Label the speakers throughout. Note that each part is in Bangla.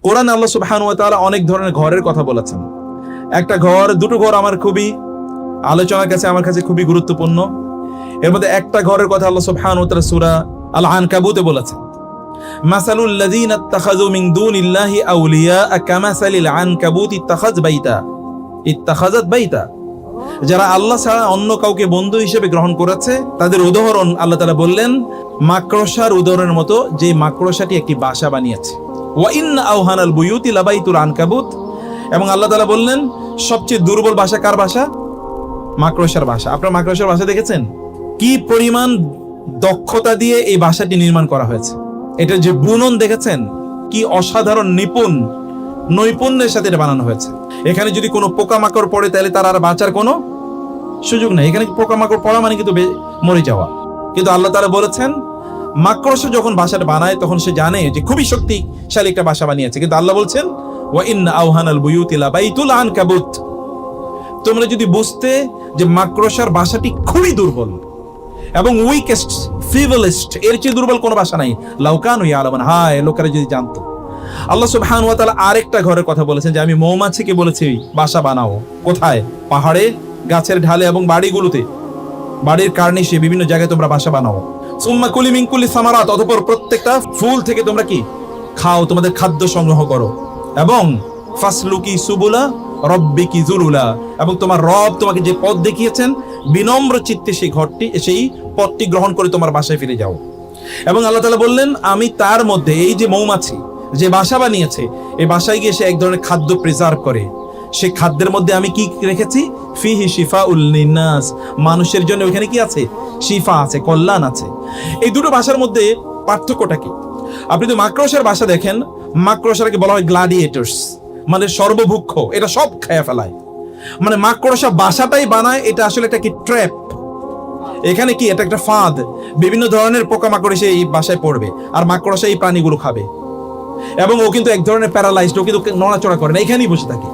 Speaker 1: কোরআন আল্লাহ সুবহানাহু ওয়া তাআলা অনেক ধরনের ঘরের কথা বলেছেন। একটা ঘর, দুটো ঘর আমার খুবই আলোচনার কাছে আমার কাছে খুবই গুরুত্বপূর্ণ। এর মধ্যে একটা ঘরের কথা আল্লাহ সুবহানাহু ওয়া তাআলা সূরা আল আনকাবুতে বলেছেন, মাসালুল লাযীনা ইত্তাখাযু মিন দুনিল্লাহি আউলিয়া কামাসালিল আনকাবুত ইত্তাখাযাত বাইতা। যারা আল্লাহ ছাড়া অন্য কাউকে বন্ধু হিসেবে গ্রহণ করেছে তাদের উদাহরণ আল্লাহ তাআলা বললেন মাকড়সার উদাহরণের মতো, যে মাকড়সাটি একটি বাসা বানিয়েছে। ওয়া ইন্না আওহানাল বুয়ুতি লাবাইতুল আনকাবুত। এবং আল্লাহ তাআলা বললেন সবচেয়ে দুর্বল বাসা কার বাসা? মাকড়সার বাসা। আপনারা মাকড়সার বাসা দেখেছেন? কি পরিমাণ দক্ষতা দিয়ে এই বাসাটি নির্মাণ করা হয়েছে। এটার যে বুনন দেখেছেন, কি অসাধারণ নৈপুণ্যের সাথে এটা বানানো হয়েছে। এখানে যদি কোনো পোকামাকড় পড়ে তাহলে তার আর বাঁচার কোনো সুযোগ নেই। এখানে পোকামাকড় পড়া মানে কিন্তু মরে যাওয়া। কিন্তু আল্লাহ তাআলা বলেছেন মাকড়সা যখন বাসাটা বানায় তখন সে জানে যে খুবই শক্তিশালী একটা বাসা বানিয়েছে। কিন্তু আল্লাহ বলছেন ওয়া ইন্না আওহানাল বুয়ুতি লাবাইতুল আনকাবুত। তোমরা যদি বুঝতে যে মাকড়সার বাসাটি খুবই দুর্বল এবং উইকেস্ট, ফিবলেস্ট, এর চেয়ে দুর্বল কোনো বাসা নাই। লাউকানু ইয়ালামুন, হায় লোকেরা যদি জানতো। আল্লাহ সুবহানাহু ওয়া তাআলা আরেকটা ঘরের কথা বলেছেন যে আমি মৌমাছিকে বলেছি বাসা বানাও। কোথায়? পাহাড়ে, গাছের ঢালে এবং বাড়িগুলোতে, বাড়ির কার্নিশে, বিভিন্ন জায়গায় তোমরা বাসা বানাও। সুম্মা কুলি মিন কুল্লি সামারাত, অতঃপর প্রত্যেকটা ফুল থেকে তোমরা কি খাও, তোমাদের খাদ্য সংগ্রহ করো। এবং ফাসলুকি সুবুলা রব্বিকি যুলুলা, এবং তোমার রব তোমাকে যে পথ দেখিয়েছেন বিনম্র চিত্তে সেই পথটি গ্রহণ করে তোমার বাসায় ফিরে যাও। এবং আল্লাহ তাআলা বললেন আমি তার মধ্যে, এই যে মৌমাছি যে বাসা বানিয়েছে, এই বাসায় গিয়ে সে এক ধরনের খাদ্য প্রিজার্ভ করে। সে খাদ্যের মধ্যে আমি কি রেখেছি? ফিহি শিফাউল লিন্নাস, মানুষের জন্য ওখানে কি আছে? শিফা আছে, কল্যাণ আছে। এই দুটো ভাষার মধ্যে পার্থক্যটা কি? আপনি যদি মাকড়সার ভাষা দেখেন, মাকড়সাকে বলা হয় গ্লাডিয়েটরস, মানে সর্বভুক্ষ, এটা সব খেয়ে ফেলায়। মানে মাকড়সা বাসাটাই বানায়, এটা আসলে একটা কি ট্র্যাপ। এখানে কি এটা একটা ফাঁদ, বিভিন্ন ধরনের পোকামাকড় এসে এই বাসায় পড়বে আর মাকড়সা এই প্রাণীগুলো খাবে। এবং ও কিন্তু এক ধরনের প্যারালাইজড, ও কিন্তু নড়াচড়া করে না, এখানেই বসে থাকে।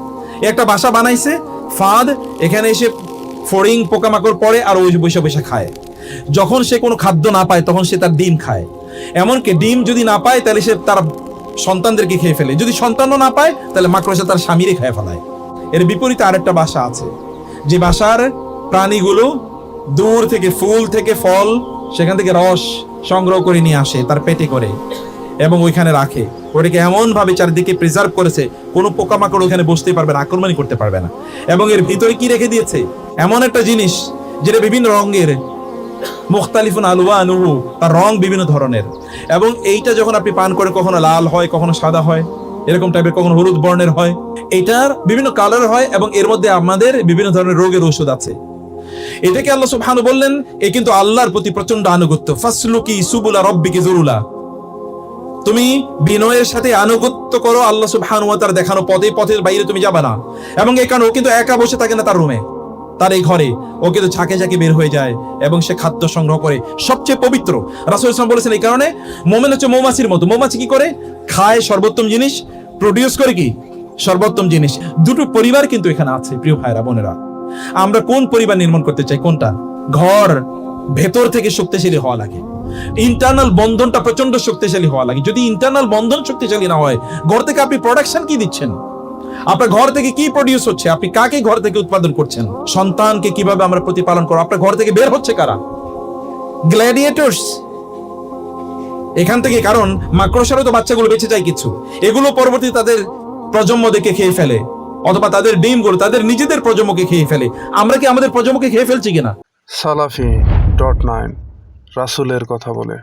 Speaker 1: একটা বাসা বানাইছে ফাঁদ, এখানে এসে ফড়িং পোকামাকড় পড়ে আর ওই বসে বসে খায়। যখন সে কোনো খাদ্য না পায় তখন সে তার ডিম খায়। এমনকি ডিম যদি না পায় তাহলে সে তার সন্তানদেরকে খেয়ে ফেলে। যদি সন্তানও না পায় তাহলে মাকড়সা তার স্বামীরে খেয়ে ফেলায়। এর বিপরীতে আরেকটা বাসা আছে, যে বাসার প্রাণীগুলো দূর থেকে ফুল থেকে ফল, সেখান থেকে রস সংগ্রহ করে নিয়ে আসে তার পেটে করে এবং ওইখানে রাখে। ওটাকে এমন ভাবে চারিদিকে প্রিজার্ভ করেছে কোনো পোকামাকড় ওখানে বসতেই পারবে না, আক্রমণই করতে পারবে না। এবং এর ভিতরে কি রেখে দিয়েছে? এমন একটা জিনিস যেটা বিভিন্ন রঙের, মুখতালিফুন আলওয়ানুহু, তার রং বিভিন্ন ধরনের। এবং এইটা যখন আপনি পান করে কখনো লাল হয়, কখনো সাদা হয়, এরকম টাইপের, কখনো হলুদ বর্ণের হয়। এটার বিভিন্ন কালার হয় এবং এর মধ্যে আমাদের বিভিন্ন ধরনের রোগের ওষুধ আছে। এটাকে আল্লাহ সুবহানাহু বললেন এ কিন্তু আল্লাহর প্রতি প্রচন্ড আনুগত্য। ফাসলুকি সুবুলা রব্বিকি যুলুলা, তুমি বিনয়ের সাথে আনুগত্য করো আল্লাহ সুবহানাহু ওয়া তাআলা দেখানো পথের বাইরে তুমি যাবে না। এবং এই কারণে ও কিন্তু একা বসে থাকে না তার রুমে, তার এই ঘরে, ও কিন্তু ঝাঁকে ঝাঁকে বের হয়ে যায় এবং সে খাদ্য সংগ্রহ করে সবচেয়ে পবিত্র। রাসূল সাল্লাল্লাহু আলাইহি ওয়াসাল্লাম বলেছেন এই কারণে মুমিন হচ্ছে মৌমাছির মতো। মৌমাছি কি করে? খায় সর্বোত্তম জিনিস, প্রডিউস করে কি সর্বোত্তম জিনিস। দুটো পরিবার কিন্তু এখানে আছে প্রিয় ভাইরা বোনেরা। আমরা কোন পরিবার নির্মাণ করতে চাই? কোনটা? ঘর ভেতর থেকে শক্তিশালী হওয়া লাগে, ইন্টারনাল বন্ধনটা প্রচন্ড শক্তিশালী হওয়া লাগে। যদি ইন্টারনাল বন্ধন শক্তিশালী না হয়, ঘর থেকে আপনি প্রোডাকশন কি দিচ্ছেন? আপনার ঘর থেকে কি প্রডিউস হচ্ছে? আপনি কাকে ঘর থেকে উৎপাদন করছেন? সন্তানকে কিভাবে আমরা প্রতিপালন করব? আপনার ঘর থেকে বের হচ্ছে কারা? গ্ল্যাডিয়েটরস এখান থেকে। কারণ মাকড়সারও তো বাচ্চাগুলো বেঁচে যায় কিছু, এগুলো পরবর্তীতে তাদের প্রজন্ম দেখে খেয়ে ফেলে, অথবা তাদের ডিমগুলো তাদের নিজেদের প্রজন্মকে খেয়ে ফেলে। আমরা কি আমাদের প্রজন্মকে খেয়ে ফেলছি কিনা?
Speaker 2: সালাফি.9 রাসূলের কথা বলে।